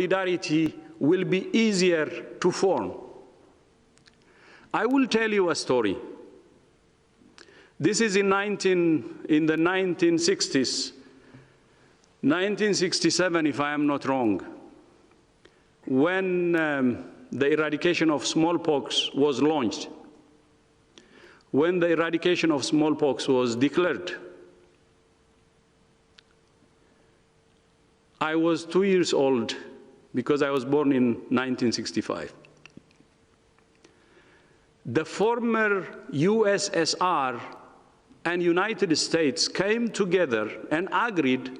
solidarity will be easier to form. I will tell you a story. This is in the 1960s, 1967, if I am not wrong, when the eradication of smallpox was launched, when the eradication of smallpox was declared. I was 2 years old because I was born in 1965. The former USSR and United States came together and agreed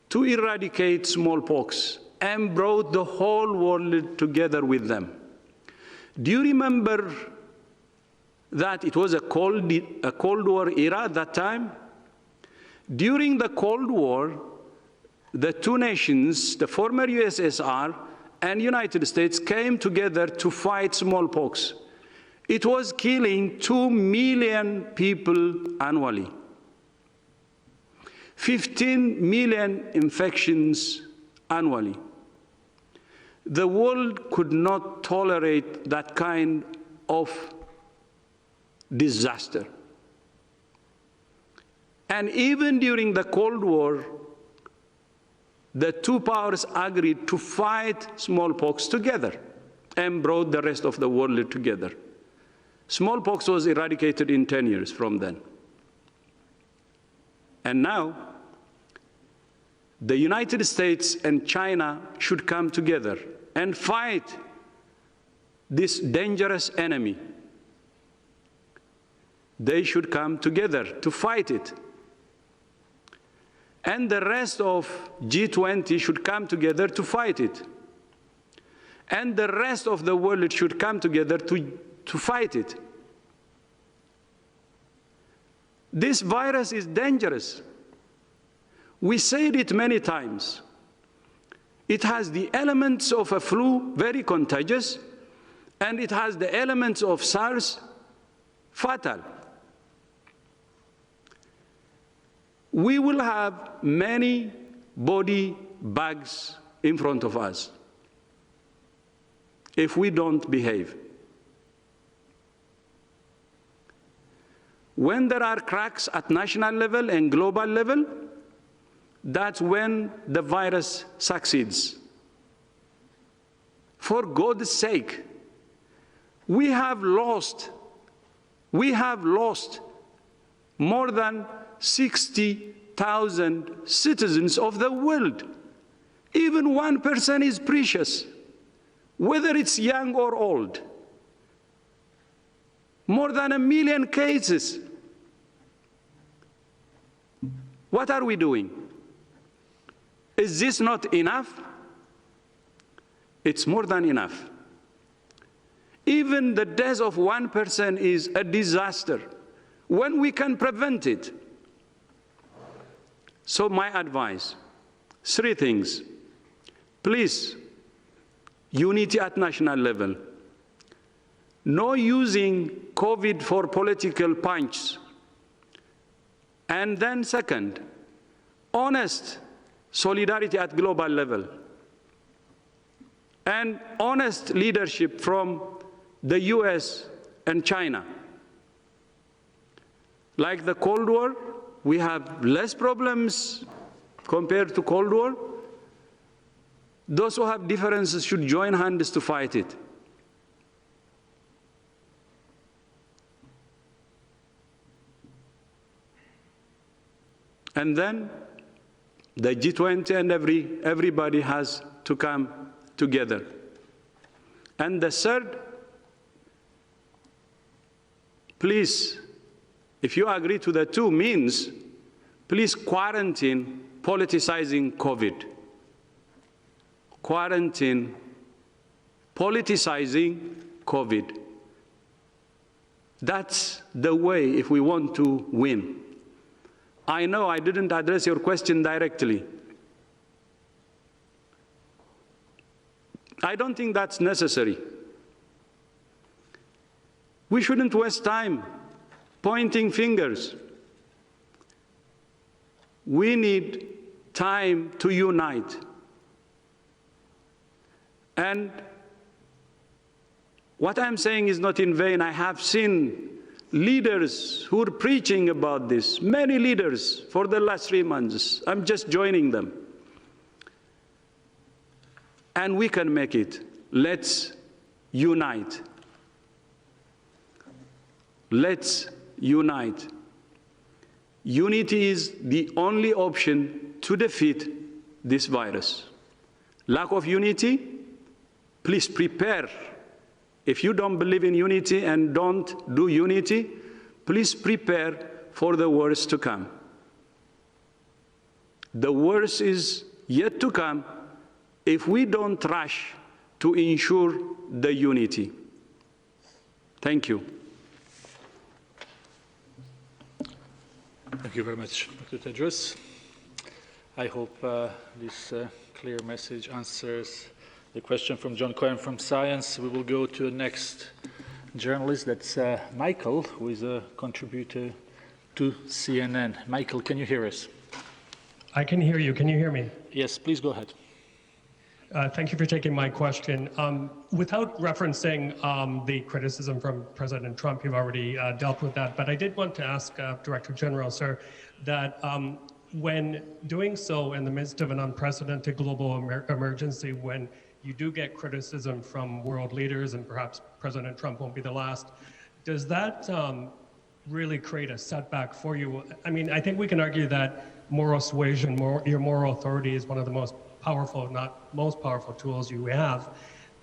to eradicate smallpox and brought the whole world together with them. Do you remember that it was a Cold War era at that time? During the Cold War, the two nations, the former USSR and United States, came together to fight smallpox. It was killing 2 million people annually. 15 million infections annually. The world could not tolerate that kind of disaster. And even during the Cold War, the two powers agreed to fight smallpox together and brought the rest of the world together. Smallpox was eradicated in 10 years from then. And now, the United States and China should come together and fight this dangerous enemy. They should come together to fight it. And the rest of G20 should come together to fight it. And the rest of the world should come together to fight it. This virus is dangerous. We said it many times. It has the elements of a flu, very contagious, and it has the elements of SARS, fatal. We will have many body bags in front of us if we don't behave. When there are cracks at national level and global level, that's when the virus succeeds. For God's sake, we have lost more than 60,000 citizens of the world. Even 1% is precious, whether it's young or old. More than 1 million cases. What are we doing? Is this not enough? It's more than enough. Even the death of 1% is a disaster when we can prevent it. So my advice, 3 things. Please, unity at national level. No using COVID for political punch. And then second, honest solidarity at global level. And honest leadership from the US and China. Like the Cold War, we have less problems compared to Cold War. Those who have differences should join hands to fight it. And then the G20 and everybody has to come together. And the third, please, if you agree to the 2 means, please quarantine politicizing COVID. Quarantine politicizing COVID. That's the way if we want to win. I know I didn't address your question directly. I don't think that's necessary. We shouldn't waste time pointing fingers. We need time to unite. And what I'm saying is not in vain. I have seen leaders who are preaching about this, many leaders for the last 3 months. I'm just joining them. And we can make it. Let's unite. Let's unite. Unity is the only option to defeat this virus. Lack of unity, please prepare. If you don't believe in unity and don't do unity, please prepare for the worst to come. The worst is yet to come if we don't rush to ensure the unity. Thank you. Thank you very much, Dr. Tedros. I hope this clear message answers the question from John Cohen from Science. We will go to the next journalist. That's Michael, who is a contributor to CNN. Michael, can you hear us? I can hear you. Can you hear me? Yes, please go ahead. Thank you for taking my question. Without referencing the criticism from President Trump, you've already dealt with that, but I did want to ask Director General, sir, that when doing so in the midst of an unprecedented global emergency, when you do get criticism from world leaders, and perhaps President Trump won't be the last, does that really create a setback for you? I mean, I think we can argue that moral suasion, your moral authority is one of the most powerful, if not most powerful tools you have.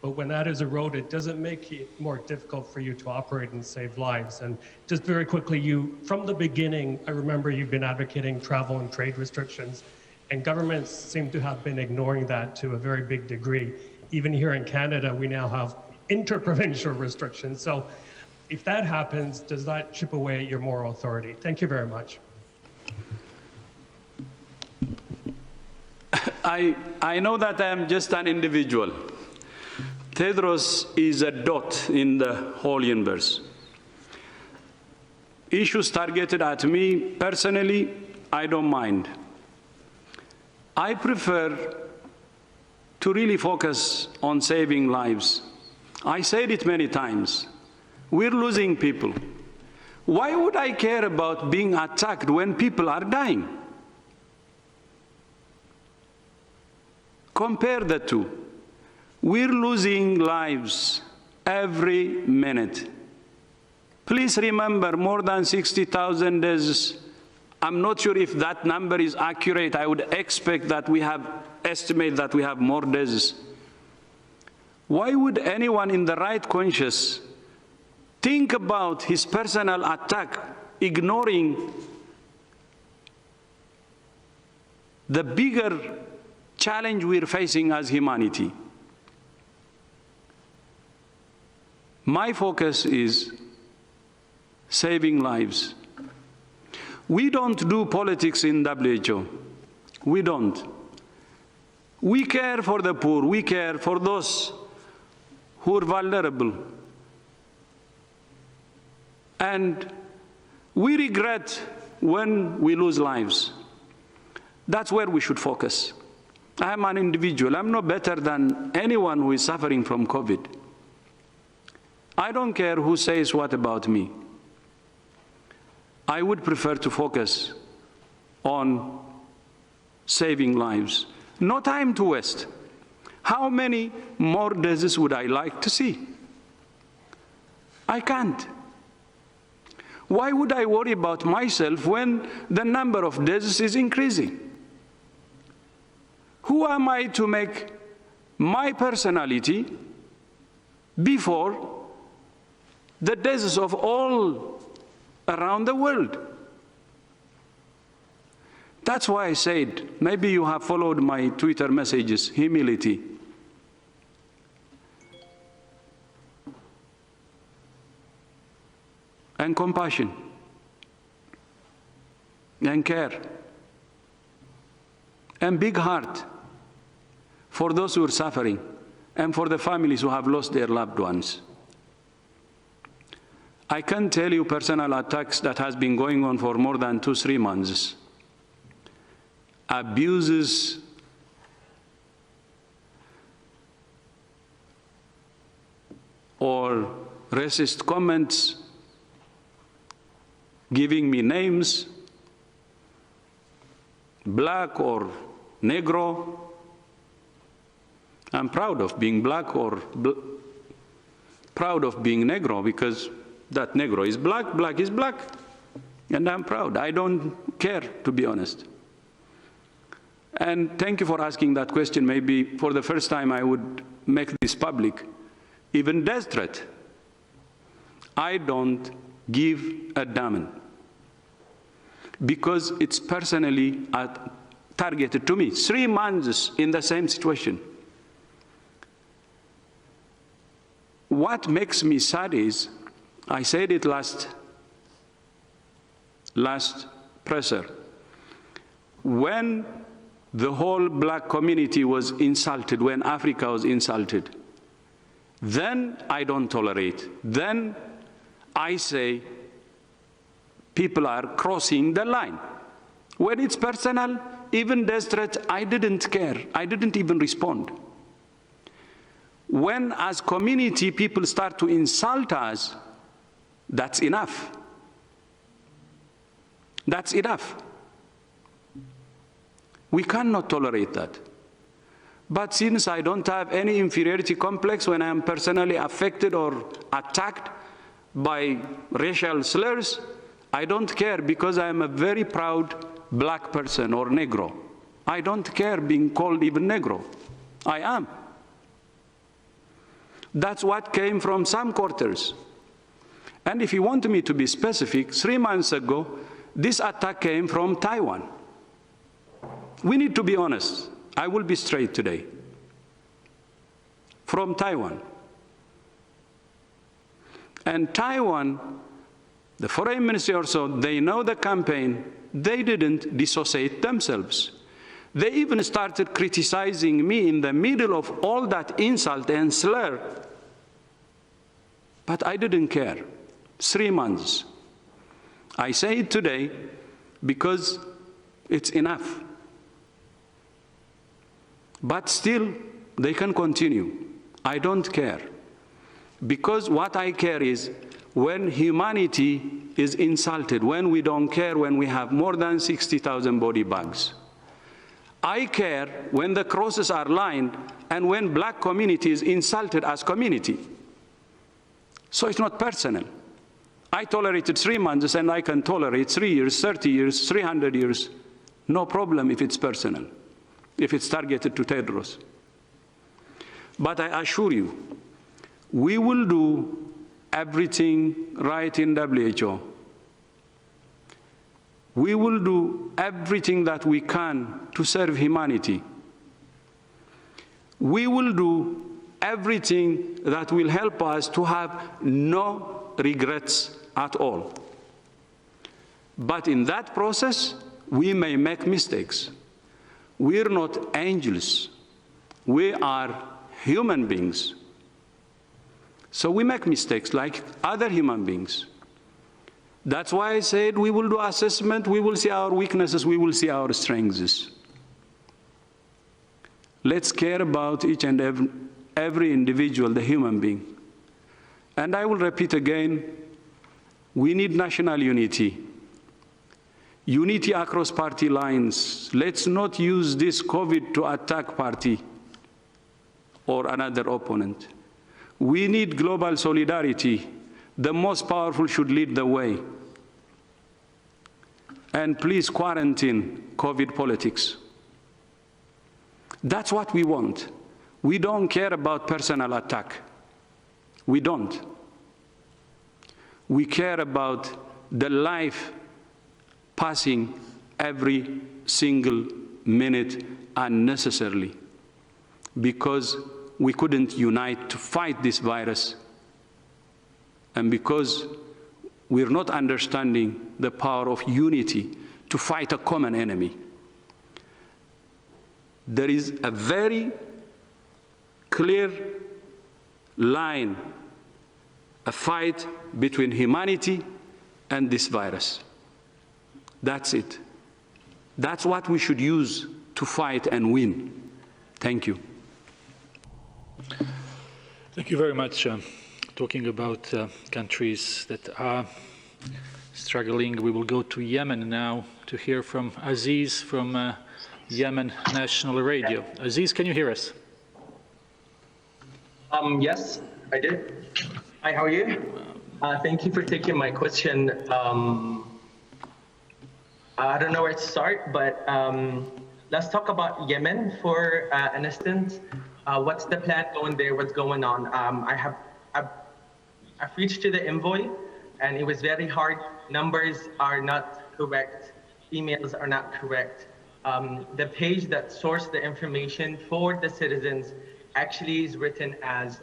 But when that is eroded, does it make it more difficult for you to operate and save lives? And just very quickly, from the beginning, I remember you've been advocating travel and trade restrictions, and governments seem to have been ignoring that to a very big degree. Even here in Canada, we now have interprovincial restrictions. So if that happens, does that chip away at your moral authority? Thank you very much. I know that I am just an individual. Tedros is a dot in the whole universe. Issues targeted at me personally, I don't mind. I prefer to really focus on saving lives. I said it many times. We're losing people. Why would I care about being attacked when people are dying? Compare the two. We're losing lives every minute. Please remember, more than 60,000 deaths. I'm not sure if that number is accurate. I would expect that estimate that we have more deaths. Why would anyone in the right conscience think about his personal attack, ignoring the bigger challenge we're facing as humanity? My focus is saving lives. We don't do politics in WHO. We don't. We care for the poor. We care for those who are vulnerable. And we regret when we lose lives. That's where we should focus. I am an individual. I'm no better than anyone who is suffering from COVID. I don't care who says what about me. I would prefer to focus on saving lives. No time to waste. How many more deaths would I like to see? I can't. Why would I worry about myself when the number of deaths is increasing? Who am I to make my personality before the deaths of all around the world? That's why I said, maybe you have followed my Twitter messages, humility. And compassion. And care. And big heart for those who are suffering and for the families who have lost their loved ones. I can tell you personal attacks that has been going on for more than 2-3 months. Abuses, or racist comments, giving me names, black or negro. I'm proud of being black or proud of being negro, because that negro is black, black is black, and I'm proud. I don't care, to be honest. And thank you for asking that question. Maybe for the first time I would make this public. Even death threat, I don't give a damn, because it's personally targeted to me. 3 months in the same situation. What makes me sad is, I said it last presser, when the whole black community was insulted, when Africa was insulted, then I don't tolerate. Then I say people are crossing the line. When it's personal, even death threat, I didn't care. I didn't even respond. When, as community, people start to insult us, that's enough. That's enough. We cannot tolerate that. But since I don't have any inferiority complex when I am personally affected or attacked by racial slurs, I don't care, because I am a very proud black person or negro. I don't care being called even negro. I am. That's what came from some quarters. And if you want me to be specific, 3 months ago, this attack came from Taiwan. We need to be honest. I will be straight today. From Taiwan. And Taiwan, the foreign ministry also, they know the campaign. They didn't dissociate themselves. They even started criticizing me in the middle of all that insult and slur. But I didn't care. 3 months. I say it today because it's enough. But still, they can continue. I don't care. Because what I care is when humanity is insulted, when we don't care, when we have more than 60,000 body bags. I care when the crosses are lined and when black community is insulted as community. So it's not personal. I tolerated 3 months and I can tolerate 3 years, 30 years, 300 years. No problem if it's personal, if it's targeted to Tedros. But I assure you, we will do everything right in WHO. We will do everything that we can to serve humanity. We will do everything that will help us to have no regrets at all. But in that process, we may make mistakes. We're not angels. We are human beings. So we make mistakes like other human beings. That's why I said we will do assessment, we will see our weaknesses, we will see our strengths. Let's care about each and every individual, the human being. And I will repeat again, we need national unity. Unity across party lines. Let's not use this COVID to attack party or another opponent. We need global solidarity. The most powerful should lead the way. And please quarantine COVID politics. That's what we want. We don't care about personal attack. We don't. We care about the life passing every single minute unnecessarily because we couldn't unite to fight this virus and because we're not understanding the power of unity to fight a common enemy. There is a very clear line, a fight between humanity and this virus. That's it. That's what we should use to fight and win. Thank you. Thank you very much, talking about countries that are struggling, we will go to Yemen now to hear from Aziz from Yemen National Radio. Aziz, can you hear us? Yes, I did. Hi, how are you? Thank you for taking my question. I don't know where to start, but let's talk about Yemen for an instant. What's the plan going there? What's going on? I've reached to the envoy, and it was very hard. Numbers are not correct. Emails are not correct. The page that sourced the information for the citizens actually is written as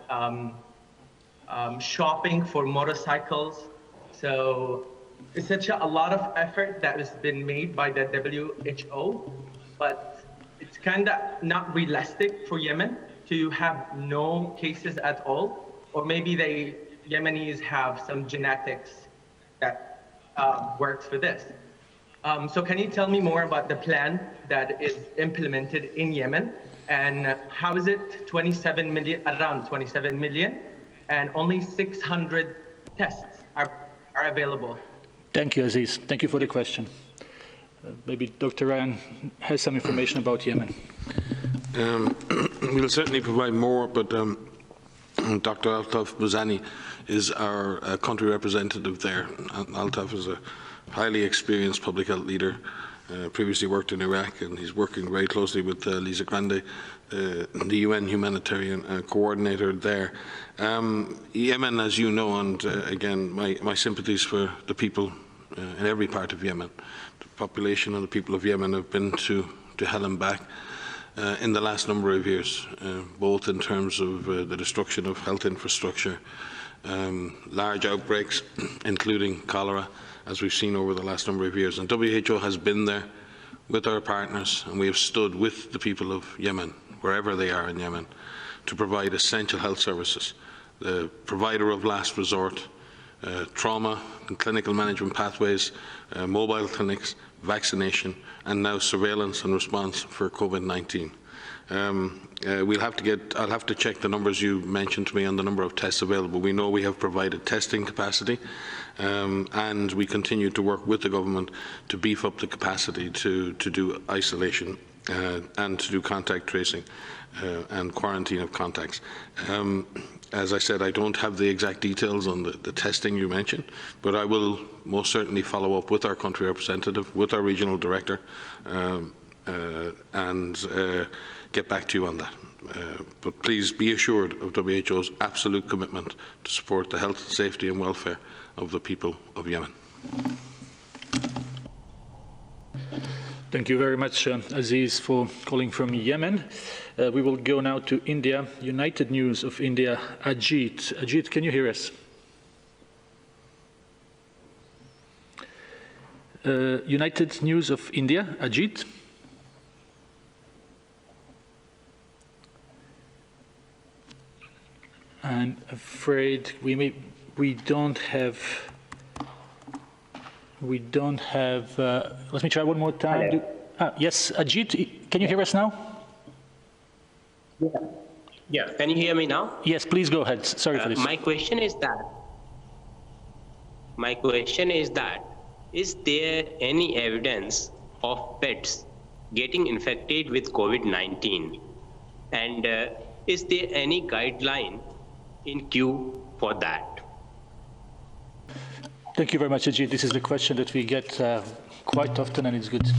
shopping for motorcycles. So it's such a lot of effort that has been made by the WHO, but it's kind of not realistic for Yemen to have no cases at all, or maybe the Yemenis have some genetics that works for this. So can you tell me more about the plan that is implemented in Yemen, and how is it 27 million, around 27 million, and only 600 tests are available? Thank you, Aziz. Thank you for the question. Maybe Dr. Ryan has some information about Yemen. We'll certainly provide more, but Dr. Altaf Buzani is our country representative there. Altaf is a highly experienced public health leader, previously worked in Iraq, and he's working very closely with Lisa Grande, the UN humanitarian coordinator there. Yemen, as you know, and again, my sympathies for the people in every part of Yemen. The population and the people of Yemen have been to hell and back in the last number of years, both in terms of the destruction of health infrastructure, large outbreaks, including cholera, as we've seen over the last number of years. And WHO has been there with our partners, and we have stood with the people of Yemen, wherever they are in Yemen, to provide essential health services, the provider of last resort, trauma and clinical management pathways, mobile clinics, vaccination, and now surveillance and response for COVID-19. I'll have to check the numbers you mentioned to me on the number of tests available. We know we have provided testing capacity, and we continue to work with the government to beef up the capacity to do isolation and to do contact tracing and quarantine of contacts. As I said, I don't have the exact details on the testing you mentioned, but I will most certainly follow up with our country representative, with our regional director, and get back to you on that. But please be assured of WHO's absolute commitment to support the health, safety and welfare of the people of Yemen. Thank you very much, Aziz, for calling from Yemen. We will go now to India. United News of India, Ajit. Ajit, can you hear us? United News of India, Ajit. I'm afraid we don't have. Let me try one more time. Yes, Ajit, can you hear us now? Yeah. Can you hear me now? Yes, please go ahead. Sorry for this. My question is that, is there any evidence of pets getting infected with COVID-19? And is there any guideline in queue for that? Thank you very much, Ajit. This is the question that we get quite often, and it's good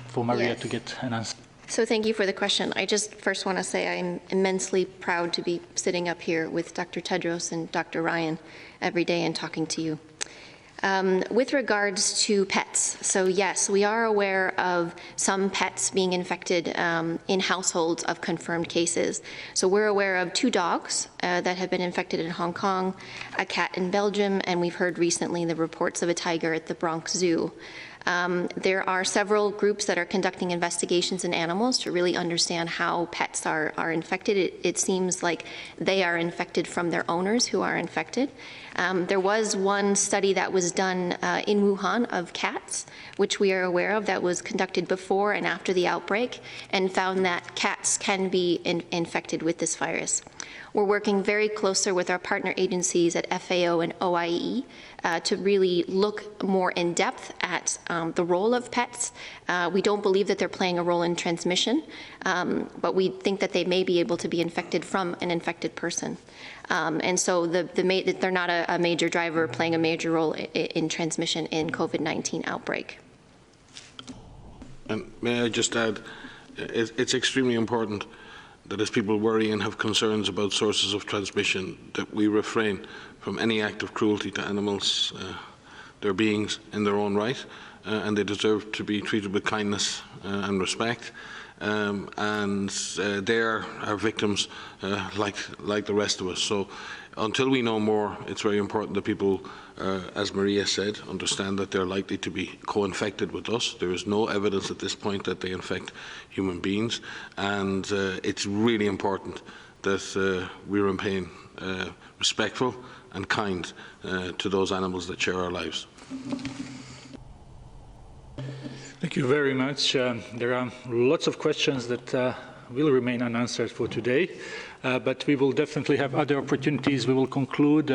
for Maria to get an answer. So thank you for the question. I just first want to say I'm immensely proud to be sitting up here with Dr. Tedros and Dr. Ryan every day and talking to you. With regards to pets, so yes, we are aware of some pets being infected in households of confirmed cases. So we're aware of 2 dogs that have been infected in Hong Kong, a cat in Belgium, and we've heard recently the reports of a tiger at the Bronx Zoo. There are several groups that are conducting investigations in animals to really understand how pets are infected. It seems like they are infected from their owners who are infected. There was one study that was done in Wuhan of cats, which we are aware of, that was conducted before and after the outbreak, and found that cats can be infected with this virus. We're working very closely with our partner agencies at FAO and OIE to really look more in depth at the role of pets. We don't believe that they're playing a role in transmission, but we think that they may be able to be infected from an infected person. And so they're not a major driver playing a major role in transmission in COVID-19 outbreak. And may I just add, it's extremely important that as people worry and have concerns about sources of transmission, that we refrain from any act of cruelty to animals. They're beings in their own right, and they deserve to be treated with kindness and respect. And they are victims like the rest of us. So until we know more, it's very important that people, as Maria said, understand that they're likely to be co-infected with us. There is no evidence at this point that they infect human beings, and it's really important that we remain respectful and kind to those animals that share our lives. Thank you very much. There are lots of questions that will remain unanswered for today, but we will definitely have other opportunities. We will conclude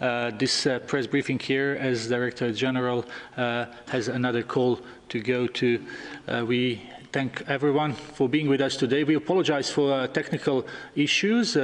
this press briefing here as Director General has another call to go to. We thank everyone for being with us today. We apologize for technical issues.